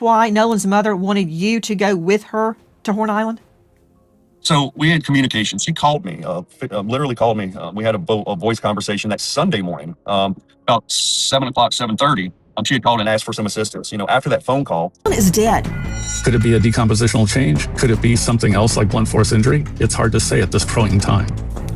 why Nolan's mother wanted you to go with her to Horn Island? So we had communication. She called me, literally called me. We had a voice conversation that Sunday morning, about 7 o'clock, 7:30. She had called and asked for some assistance. After that phone call. Nolan is dead. Could it be a decompositional change? Could it be something else like blunt force injury? It's hard to say at this point in time.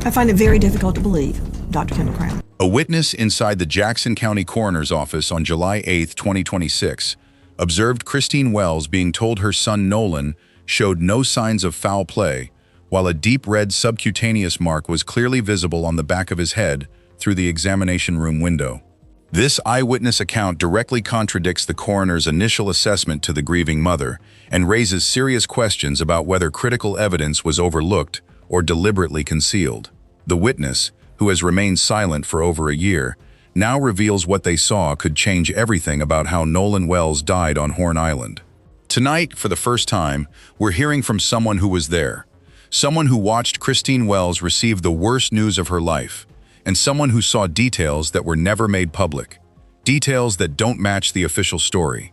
I find it very difficult to believe, Dr. Kendall Crown. A witness inside the Jackson County Coroner's office on July 8, 2026, observed Christine Wells being told her son Nolan showed no signs of foul play, while a deep red subcutaneous mark was clearly visible on the back of his head through the examination room window. This eyewitness account directly contradicts the coroner's initial assessment to the grieving mother and raises serious questions about whether critical evidence was overlooked or deliberately concealed. The witness, who has remained silent for over a year, now reveals what they saw could change everything about how Nolan Wells died on Horn Island. Tonight, for the first time, we're hearing from someone who was there, someone who watched Christine Wells receive the worst news of her life, and someone who saw details that were never made public, details that don't match the official story.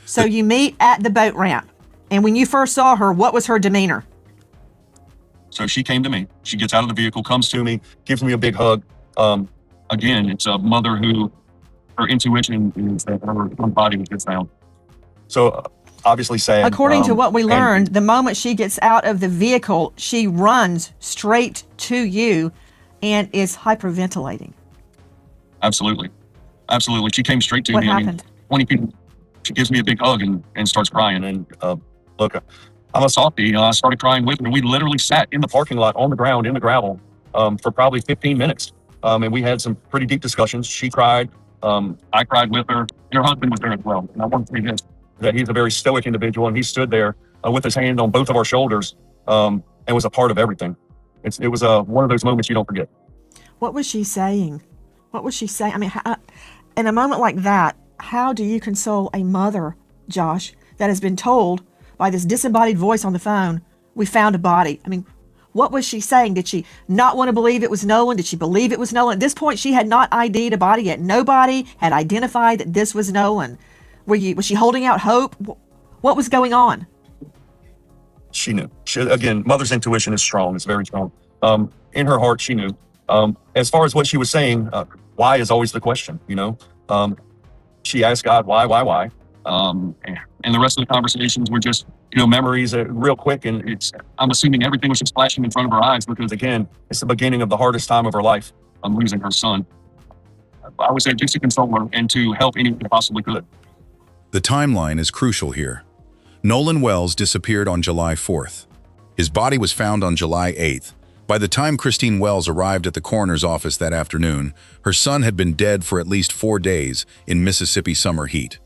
So you meet at the boat ramp, and when you first saw her, what was her demeanor? So she came to me. She gets out of the vehicle, comes to me, gives me a big hug. Again, it's a mother who, her intuition is that her body was just found. So obviously sad. According to what we learned, the moment she gets out of the vehicle, she runs straight to you and is hyperventilating. Absolutely. Absolutely. She came straight to what me. What happened? I mean, 20 people. She gives me a big hug and starts crying. And look, I'm a softie. I started crying with her. We literally sat in the parking lot on the ground in the gravel for probably 15 minutes. And we had some pretty deep discussions. She cried. I cried with her. And her husband was there as well. And I want to say this, that he's a very stoic individual, and he stood there with his hand on both of our shoulders and was a part of everything. It was one of those moments you don't forget. What was she saying? What was she saying? I mean, in a moment like that, how do you console a mother, Josh, that has been told by this disembodied voice on the phone, we found a body? I mean, what was she saying? Did she not want to believe it was Nolan? Did she believe it was Nolan? At this point, she had not ID'd a body yet. Nobody had identified that this was Nolan. Was she holding out hope? What was going on? She knew. Again, mother's intuition is strong. It's very strong. In her heart, she knew. As far as what she was saying, why is always the question, She asked God, why? And the rest of the conversations were just, memories real quick. And I'm assuming everything was just flashing in front of her eyes because, again, it's the beginning of the hardest time of her life. Losing her son. I would say just to console her and to help anyone who possibly could. The timeline is crucial here. Nolan Wells disappeared on July 4th. His body was found on July 8th. By the time Christine Wells arrived at the coroner's office that afternoon, her son had been dead for at least 4 days in Mississippi summer heat.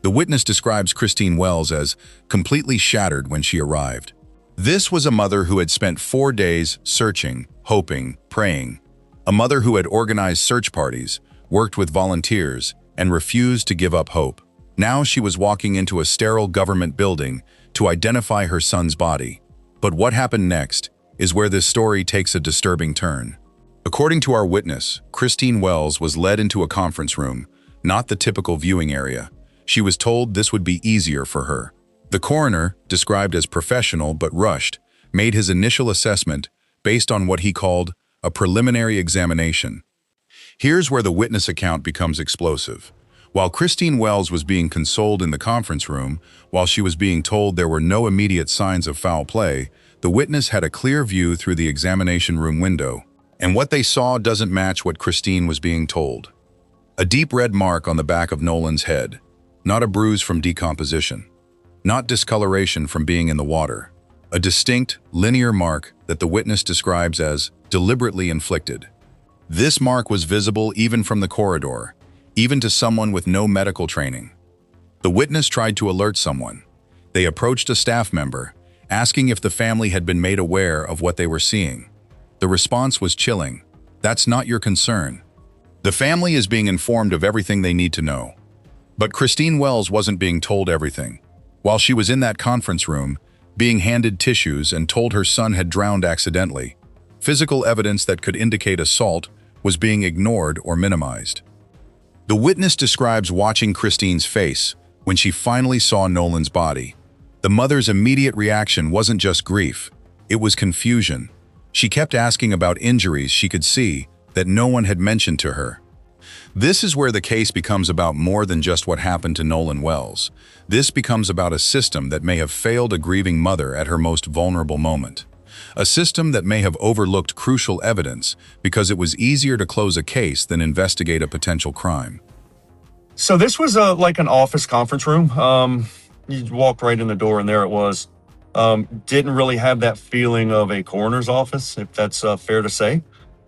The witness describes Christine Wells as completely shattered when she arrived. This was a mother who had spent 4 days searching, hoping, praying. A mother who had organized search parties, worked with volunteers, and refused to give up hope. Now she was walking into a sterile government building to identify her son's body. But what happened next is where this story takes a disturbing turn. According to our witness, Christine Wells was led into a conference room, not the typical viewing area. She was told this would be easier for her. The coroner, described as professional but rushed, made his initial assessment based on what he called a preliminary examination. Here's where the witness account becomes explosive. While Christine Wells was being consoled in the conference room, while she was being told there were no immediate signs of foul play, the witness had a clear view through the examination room window. And what they saw doesn't match what Christine was being told. A deep red mark on the back of Nolan's head, not a bruise from decomposition, not discoloration from being in the water. A distinct, linear mark that the witness describes as deliberately inflicted. This mark was visible even from the corridor, even to someone with no medical training. The witness tried to alert someone. They approached a staff member, asking if the family had been made aware of what they were seeing. The response was chilling. That's not your concern. The family is being informed of everything they need to know. But Christine Wells wasn't being told everything. While she was in that conference room, being handed tissues and told her son had drowned accidentally, physical evidence that could indicate assault was being ignored or minimized. The witness describes watching Christine's face, When she finally saw Nolan's body, the mother's immediate reaction wasn't just grief, it was confusion. She kept asking about injuries she could see that no one had mentioned to her. This is where the case becomes about more than just what happened to Nolan Wells. This becomes about a system that may have failed a grieving mother at her most vulnerable moment. A system that may have overlooked crucial evidence because it was easier to close a case than investigate a potential crime. So this was like an office conference room. You walked right in the door and there it was. Didn't really have that feeling of a coroner's office, if that's fair to say.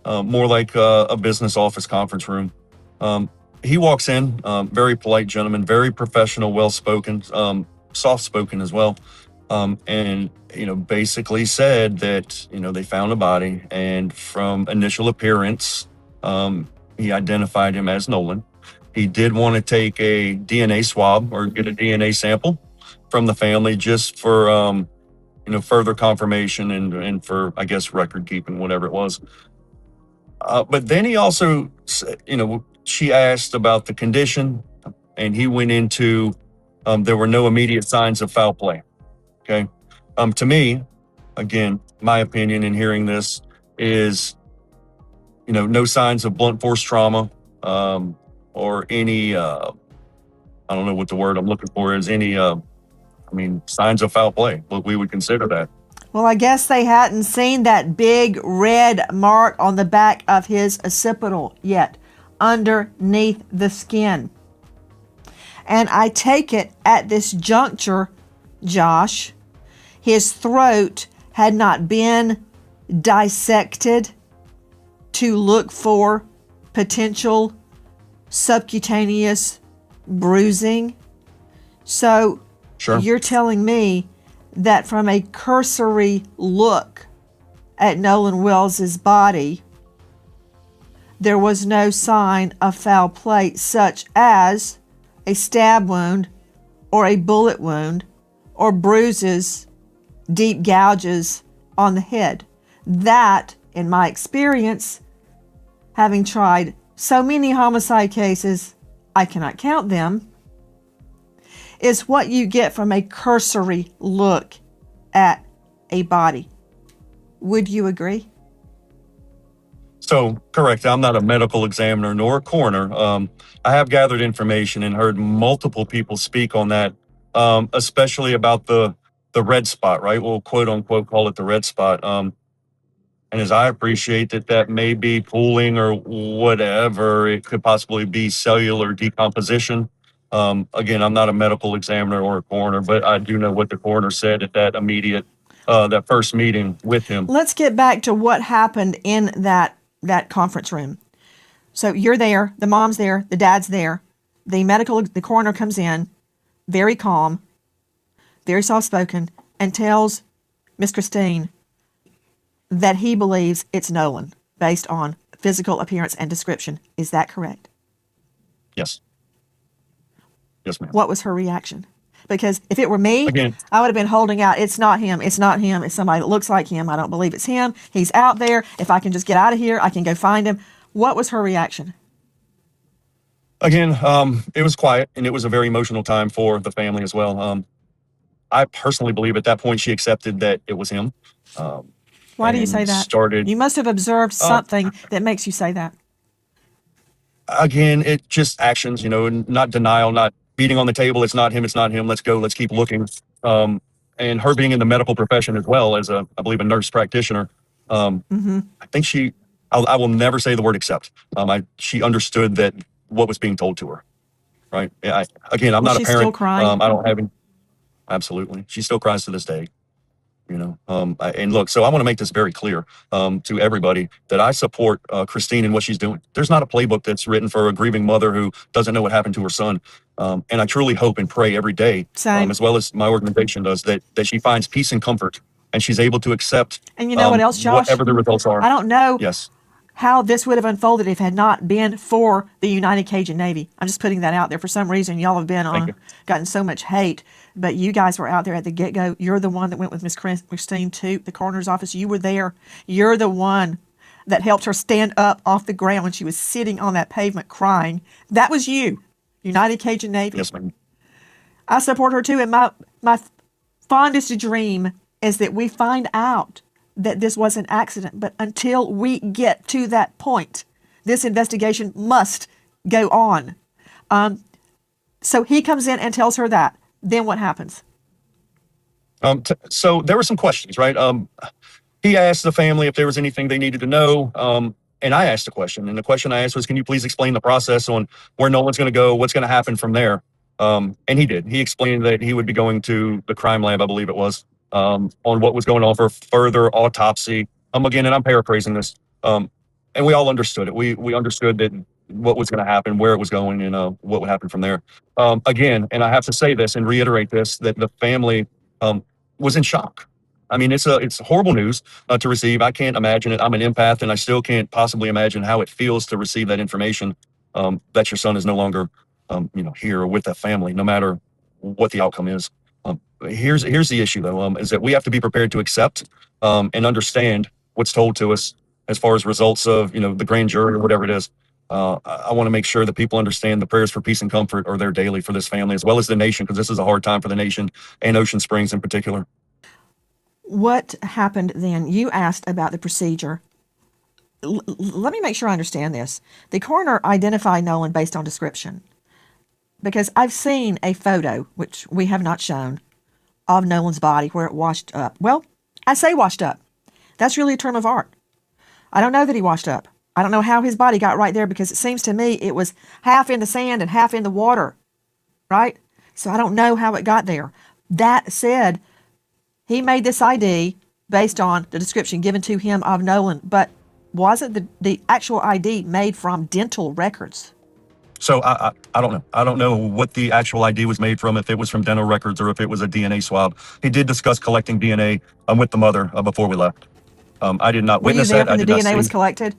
More like a business office conference room. He walks in, very polite gentleman, very professional, well-spoken, soft-spoken as well. And, basically said that, they found a body, and from initial appearance, he identified him as Nolan. He did want to take a DNA swab or get a DNA sample from the family just for, further confirmation and for, I guess, record keeping, whatever it was. But then he also, she asked about the condition, and he went into, there were no immediate signs of foul play. Okay. To me, again, my opinion in hearing this is, no signs of blunt force trauma, or any, I don't know what the word I'm looking for is, any, signs of foul play. What we would consider that. Well, I guess they hadn't seen that big red mark on the back of his occipital yet, underneath the skin. And I take it at this juncture, Josh, his throat had not been dissected to look for potential subcutaneous bruising. So Sure. You're telling me that from a cursory look at Nolan Wells's body, there was no sign of foul play, such as a stab wound or a bullet wound or bruises, deep gouges on the head. That, in my experience, having tried so many homicide cases, I cannot count them, is what you get from a cursory look at a body. Would you agree? So, correct. I'm not a medical examiner nor a coroner. I have gathered information and heard multiple people speak on that, especially about the red spot, right? We'll quote unquote call it the red spot. And as I appreciate that may be pooling or whatever, it could possibly be cellular decomposition. Again, I'm not a medical examiner or a coroner, but I do know what the coroner said at that immediate, that first meeting with him. Let's get back to what happened in that conference room. So you're there, the mom's there, the dad's there, the coroner comes in, very calm, very soft-spoken, and tells Miss Christine that he believes it's Nolan based on physical appearance and description. Is that correct? Yes. Yes, ma'am. What was her reaction? Because if it were me, Again, I would have been holding out, it's not him, it's not him, it's somebody that looks like him. I don't believe it's him. He's out there. If I can just get out of here, I can go find him. What was her reaction? Again, it was quiet, and it was a very emotional time for the family as well. I personally believe at that point she accepted that it was him. Why do you say that? You must have observed something that makes you say that. Again, it just actions, not denial, not beating on the table. It's not him. Let's go. Let's keep looking. And her being in the medical profession as well as I believe a nurse practitioner. I think I will never say the word accept. She understood that what was being told to her. Right. I'm not a parent. Still crying? I don't have any. Absolutely. She still cries to this day. And look, so I want to make this very clear to everybody that I support Christine and what she's doing. There's not a playbook that's written for a grieving mother who doesn't know what happened to her son. And I truly hope and pray every day, as well as my organization does, that she finds peace and comfort and she's able to accept and you know what else, Josh? Whatever the results are. I don't know Yes. how this would have unfolded if it had not been for the United Cajun Navy. I'm just putting that out there. For some reason, y'all have gotten so much hate, but you guys were out there at the get-go. You're the one that went with Miss Christine to the coroner's office. You were there. You're the one that helped her stand up off the ground when she was sitting on that pavement crying. That was you, United Cajun Navy. Yes, ma'am. I support her too. And my fondest dream is that we find out that this was an accident. But until we get to that point, this investigation must go on. So he comes in and tells her that. Then what happens? So there were some questions, right? He asked the family if there was anything they needed to know. And I asked a question. And the question I asked was, can you please explain the process on where Nolan's going to go, what's going to happen from there? And he did. He explained that he would be going to the crime lab, I believe it was, on what was going on for further autopsy. Again, and I'm paraphrasing this. And we all understood it. We understood that what was going to happen, where it was going, and what would happen from there. Again, and I have to say this and reiterate this, that the family was in shock. I mean, it's horrible news to receive. I can't imagine it. I'm an empath, and I still can't possibly imagine how it feels to receive that information, that your son is no longer, here with that family, no matter what the outcome is. Here's the issue, though, is that we have to be prepared to accept and understand what's told to us as far as results of, the grand jury or whatever it is. I want to make sure that people understand the prayers for peace and comfort are there daily for this family, as well as the nation, because this is a hard time for the nation and Ocean Springs in particular. What happened then? You asked about the procedure. Let me make sure I understand this. The coroner identified Nolan based on description, because I've seen a photo, which we have not shown, of Nolan's body where it washed up. Well, I say washed up. That's really a term of art. I don't know that he washed up. I don't know how his body got right there, because it seems to me it was half in the sand and half in the water, right? So I don't know how it got there. That said, he made this ID based on the description given to him of Nolan, but wasn't the actual ID made from dental records? So I don't know. I don't know what the actual ID was made from, if it was from dental records or if it was a DNA swab. He did discuss collecting DNA with the mother before we left. I did not witness that. Were you there when the DNA was collected?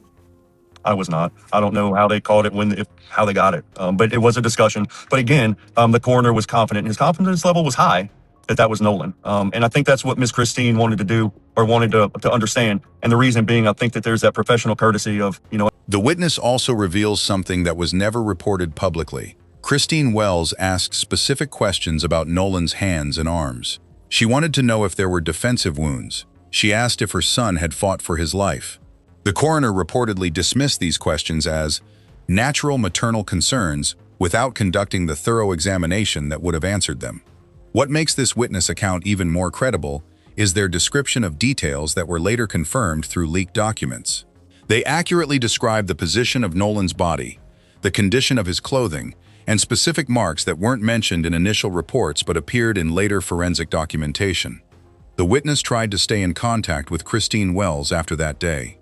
I was not. I don't know how they called it, how they got it. But it was a discussion. But again, the coroner was confident. His confidence level was high that was Nolan. And I think that's what Miss Christine wanted to do, or wanted to understand. And the reason being, I think that there's that professional courtesy of, The witness also reveals something that was never reported publicly. Christine Wells asked specific questions about Nolan's hands and arms. She wanted to know if there were defensive wounds. She asked if her son had fought for his life. The coroner reportedly dismissed these questions as natural maternal concerns without conducting the thorough examination that would have answered them. What makes this witness account even more credible is their description of details that were later confirmed through leaked documents. They accurately described the position of Nolan's body, the condition of his clothing, and specific marks that weren't mentioned in initial reports but appeared in later forensic documentation. The witness tried to stay in contact with Christine Wells after that day.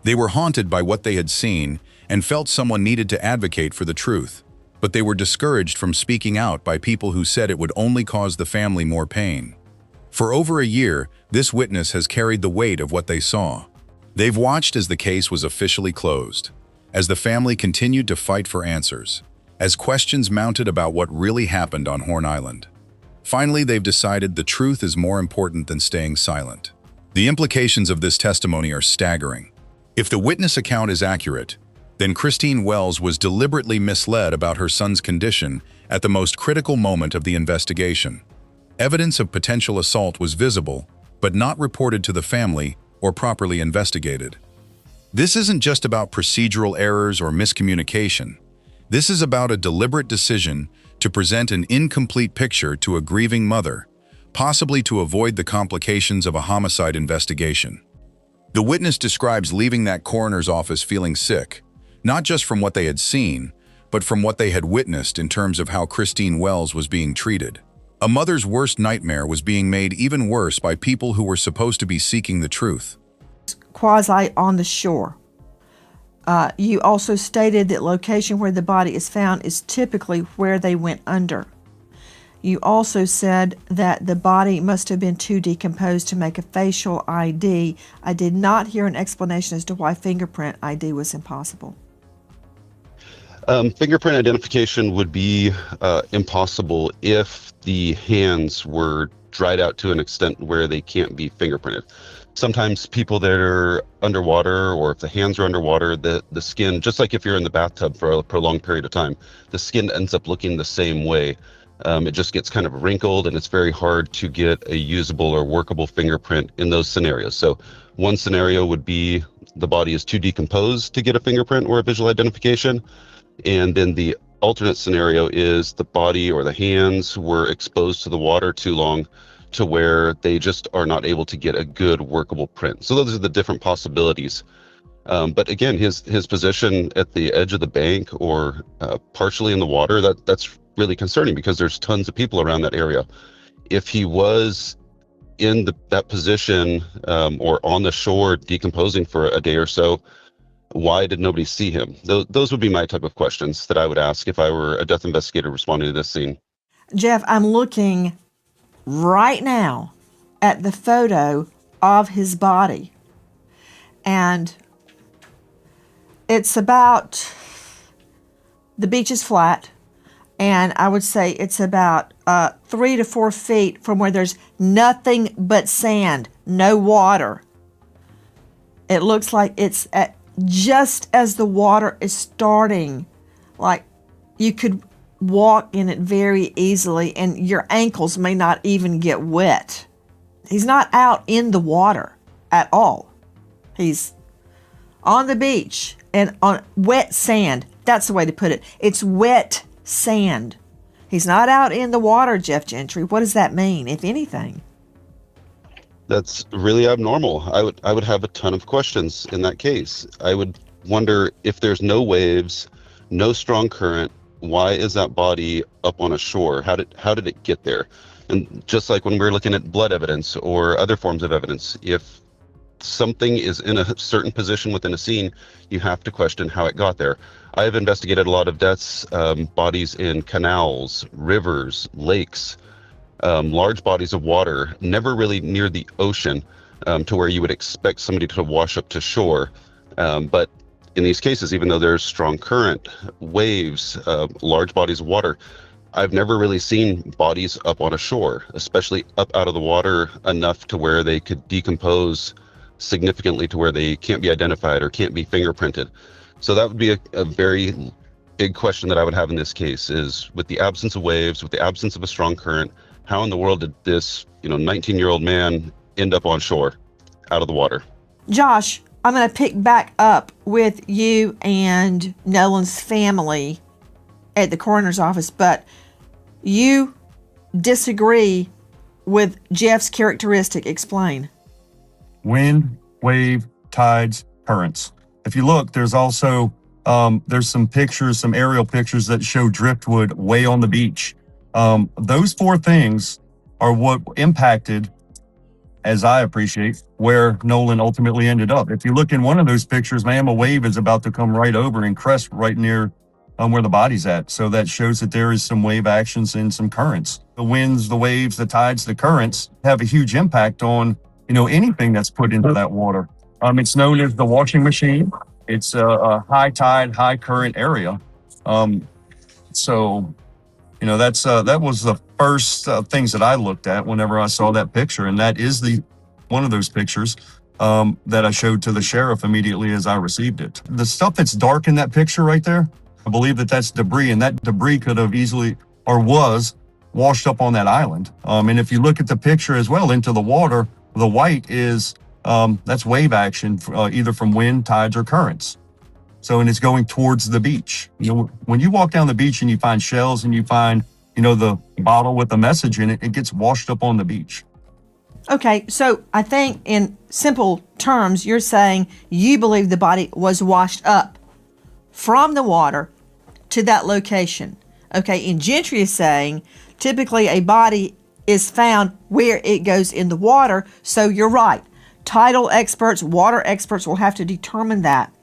They were haunted by what they had seen and felt someone needed to advocate for the truth, but they were discouraged from speaking out by people who said it would only cause the family more pain. For over a year, this witness has carried the weight of what they saw. They've watched as the case was officially closed, as the family continued to fight for answers, as questions mounted about what really happened on Horn Island. Finally, they've decided the truth is more important than staying silent. The implications of this testimony are staggering. If the witness account is accurate, then Christine Wells was deliberately misled about her son's condition at the most critical moment of the investigation. Evidence of potential assault was visible, but not reported to the family or properly investigated. This isn't just about procedural errors or miscommunication. This is about a deliberate decision to present an incomplete picture to a grieving mother, possibly to avoid the complications of a homicide investigation. The witness describes leaving that coroner's office feeling sick, not just from what they had seen, but from what they had witnessed in terms of how Christine Wells was being treated. A mother's worst nightmare was being made even worse by people who were supposed to be seeking the truth. Quasi on the shore. You also stated that location where the body is found is typically where they went under. You also said that the body must have been too decomposed to make a facial ID. I did not hear an explanation as to why fingerprint ID was impossible. Fingerprint identification would be impossible if the hands were dried out to an extent where they can't be fingerprinted. Sometimes people that are underwater, or if the hands are underwater, the skin, just like if you're in the bathtub for a prolonged period of time, the skin ends up looking the same way. It just gets kind of wrinkled, and it's very hard to get a usable or workable fingerprint in those scenarios. So one scenario would be the body is too decomposed to get a fingerprint or a visual identification. And then the alternate scenario is the body or the hands were exposed to the water too long to where they just are not able to get a good workable print. So those are the different possibilities. But again, his position at the edge of the bank or partially in the water, that's really concerning because there's tons of people around that area. If he was in that position or on the shore decomposing for a day or so, why did nobody see him? Those would be my type of questions that I would ask if I were a death investigator responding to this scene. Jeff, I'm looking right now at the photo of his body. And it's about, the beach is flat, and I would say it's about 3 to 4 feet from where there's nothing but sand, no water. It looks like it's at just as the water is starting, like you could walk in it very easily and your ankles may not even get wet. He's not out in the water at all. He's on the beach and on wet sand. That's the way to put it. It's wet sand. He's not out in the water, Jeff Gentry. What does that mean, if anything? That's really abnormal. I would have a ton of questions in that case. I would wonder if there's no waves, no strong current, why is that body up on a shore? How did it get there? And just like when we're looking at blood evidence or other forms of evidence, if something is in a certain position within a scene, you have to question how it got there. I have investigated a lot of deaths, bodies in canals, rivers, lakes, large bodies of water, never really near the ocean to where you would expect somebody to wash up to shore. But in these cases, even though there's strong current, waves, large bodies of water, I've never really seen bodies up on a shore, especially up out of the water enough to where they could decompose significantly to where they can't be identified or can't be fingerprinted. So that would be a very big question that I would have in this case is, with the absence of waves, with the absence of a strong current, how in the world did this 19-year-old man end up on shore out of the water? Josh, I'm going to pick back up with you and Nolan's family at the coroner's office, but you disagree with Jeff's characteristic. Explain. Wind, wave, tides, currents. If you look, there's also there's some pictures, some aerial pictures that show driftwood way on the beach. Those 4 things are what impacted, as I appreciate, where Nolan ultimately ended up. If you look in one of those pictures, ma'am, a wave is about to come right over and crest right near where the body's at. So that shows that there is some wave actions and some currents. The winds, the waves, the tides, the currents have a huge impact on, anything that's put into that water. It's known as the washing machine. It's a high tide, high current area. So that was the first things that I looked at whenever I saw that picture. And that is one of those pictures that I showed to the sheriff immediately as I received it. The stuff that's dark in that picture right there, I believe that's debris, and that debris could have easily or was washed up on that island. And if you look at the picture as well into the water, the white is, that's wave action, either from wind, tides, or currents. So, and it's going towards the beach. When you walk down the beach and you find shells and you find, the bottle with the message in it, it gets washed up on the beach. Okay, so I think in simple terms, you're saying you believe the body was washed up from the water to that location. Okay, and Gentry is saying typically a body is found where it goes in the water. So you're right. Tidal experts, water experts will have to determine that.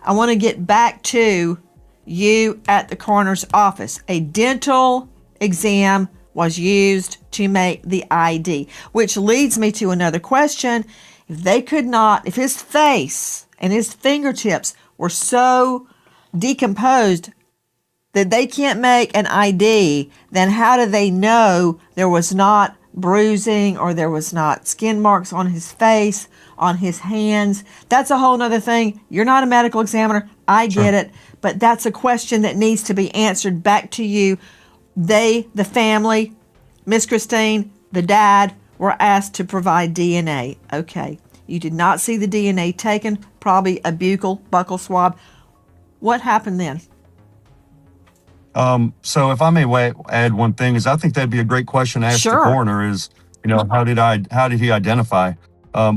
I want to get back to you at the coroner's office. A dental exam was used to make the ID, which leads me to another question. If his face and his fingertips were so decomposed that they can't make an ID, then how do they know there was not bruising or there was not skin marks on his face, on his hands? That's a whole nother thing. You're not a medical examiner. I get it. But that's a question that needs to be answered back to you. the family, Miss Christine, the dad, were asked to provide DNA. Okay, you did not see the DNA taken, probably a buccal swab. What happened then? So if I may add one thing, is I think that'd be a great question to ask the Sure. coroner is, how did he identify?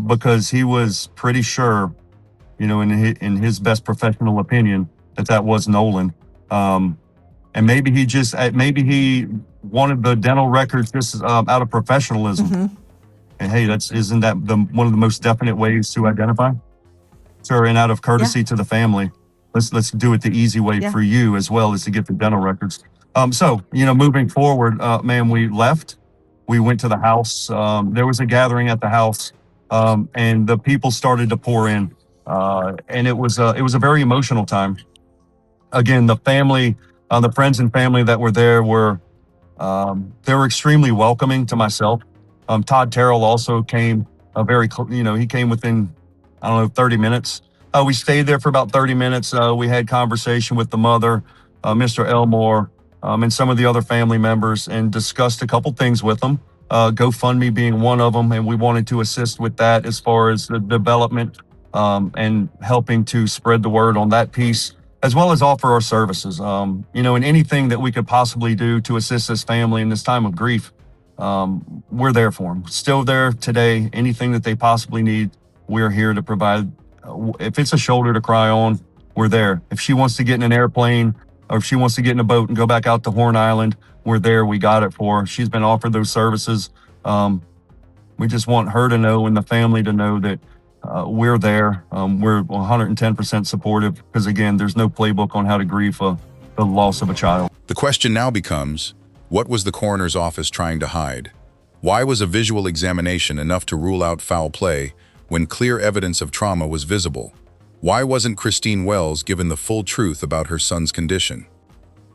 Because he was pretty sure, in his best professional opinion, that was Nolan. And maybe he wanted the dental records just out of professionalism. And hey, isn't that one of the most definite ways to identify? Sure, and out of courtesy to the family, let's do it the easy way for you as well as to get the dental records. So moving forward, ma'am, we left. We went to the house. There was a gathering at the house, and the people started to pour in, and it was a very emotional time. Again, the family, the friends and family that were there were extremely welcoming to myself. Todd Terrell also came he came within, 30 minutes. We stayed there for about 30 minutes. We had conversation with the mother, Mr. Elmore, and some of the other family members, and discussed a couple things with them. GoFundMe being one of them, and we wanted to assist with that as far as the development and helping to spread the word on that piece, as well as offer our services. And anything that we could possibly do to assist this family in this time of grief, we're there for them. Still there today. Anything that they possibly need, we're here to provide. If it's a shoulder to cry on, we're there. If she wants to get in an airplane or if she wants to get in a boat and go back out to Horn Island, we're there. We got it for her. She's been offered those services. We just want her to know and the family to know that we're there. We're 110% supportive because, again, there's no playbook on how to grieve the loss of a child. The question now becomes, what was the coroner's office trying to hide? Why was a visual examination enough to rule out foul play when clear evidence of trauma was visible? Why wasn't Christine Wells given the full truth about her son's condition?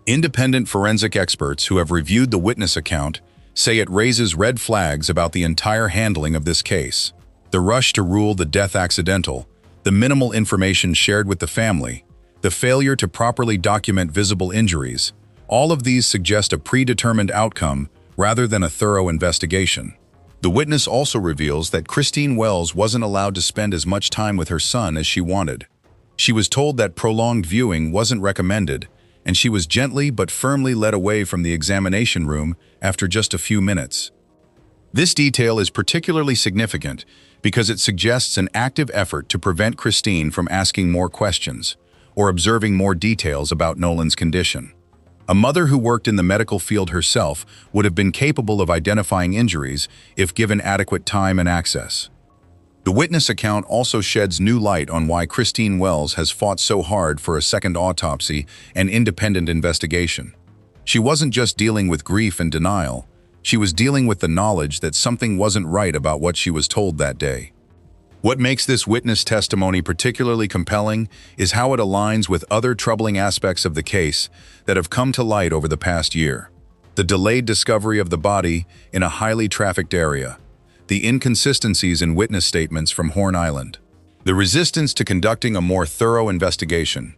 Independent forensic experts who have reviewed the witness account say it raises red flags about the entire handling of this case. The rush to rule the death accidental, the minimal information shared with the family, the failure to properly document visible injuries, all of these suggest a predetermined outcome rather than a thorough investigation. The witness also reveals that Christine Wells wasn't allowed to spend as much time with her son as she wanted. She was told that prolonged viewing wasn't recommended, and she was gently but firmly led away from the examination room after just a few minutes. This detail is particularly significant because it suggests an active effort to prevent Christine from asking more questions or observing more details about Nolan's condition. A mother who worked in the medical field herself would have been capable of identifying injuries if given adequate time and access. The witness account also sheds new light on why Christine Wells has fought so hard for a second autopsy and independent investigation. She wasn't just dealing with grief and denial, she was dealing with the knowledge that something wasn't right about what she was told that day. What makes this witness testimony particularly compelling is how it aligns with other troubling aspects of the case that have come to light over the past year. The delayed discovery of the body in a highly trafficked area, the inconsistencies in witness statements from Horn Island, the resistance to conducting a more thorough investigation.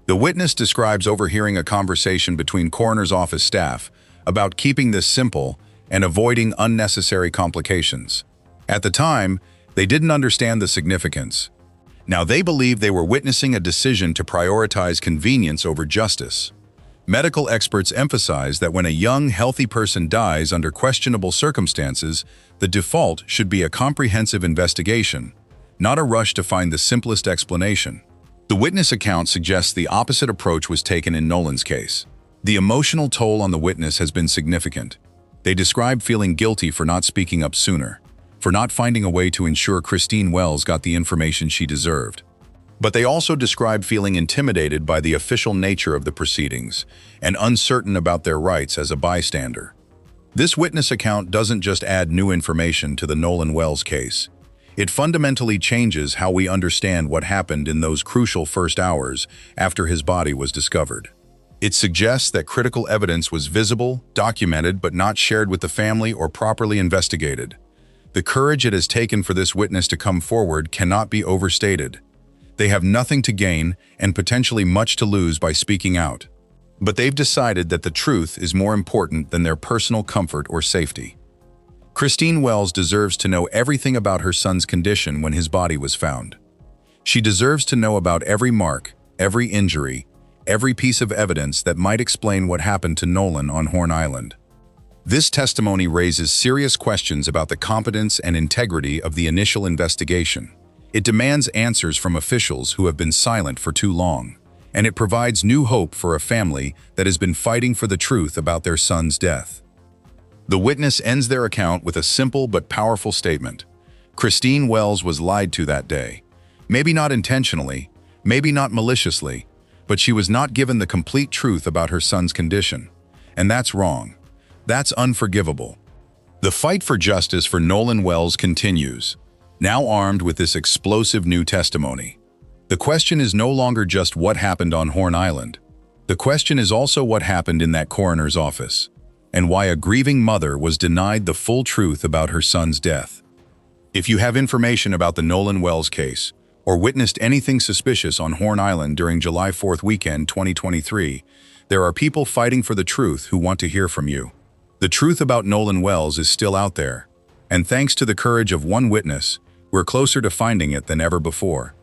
The witness describes overhearing a conversation between coroner's office staff about keeping this simple and avoiding unnecessary complications. At the time, they didn't understand the significance. Now they believe they were witnessing a decision to prioritize convenience over justice. Medical experts emphasize that when a young, healthy person dies under questionable circumstances, the default should be a comprehensive investigation, not a rush to find the simplest explanation. The witness account suggests the opposite approach was taken in Nolan's case. The emotional toll on the witness has been significant. They describe feeling guilty for not speaking up sooner, for not finding a way to ensure Christine Wells got the information she deserved. But they also describe feeling intimidated by the official nature of the proceedings and uncertain about their rights as a bystander. This witness account doesn't just add new information to the Nolan Wells case. It fundamentally changes how we understand what happened in those crucial first hours after his body was discovered. It suggests that critical evidence was visible, documented, but not shared with the family or properly investigated. The courage it has taken for this witness to come forward cannot be overstated. They have nothing to gain and potentially much to lose by speaking out. But they've decided that the truth is more important than their personal comfort or safety. Christine Wells deserves to know everything about her son's condition when his body was found. She deserves to know about every mark, every injury, every piece of evidence that might explain what happened to Nolan on Horn Island. This testimony raises serious questions about the competence and integrity of the initial investigation. It demands answers from officials who have been silent for too long, and it provides new hope for a family that has been fighting for the truth about their son's death. The witness ends their account with a simple but powerful statement. Christine Wells was lied to that day. Maybe not intentionally, maybe not maliciously, but she was not given the complete truth about her son's condition. And that's wrong. That's unforgivable. The fight for justice for Nolan Wells continues, now armed with this explosive new testimony. The question is no longer just what happened on Horn Island. The question is also what happened in that coroner's office, and why a grieving mother was denied the full truth about her son's death. If you have information about the Nolan Wells case, or witnessed anything suspicious on Horn Island during July 4th weekend 2023, there are people fighting for the truth who want to hear from you. The truth about Nolan Wells is still out there, and thanks to the courage of one witness, we're closer to finding it than ever before.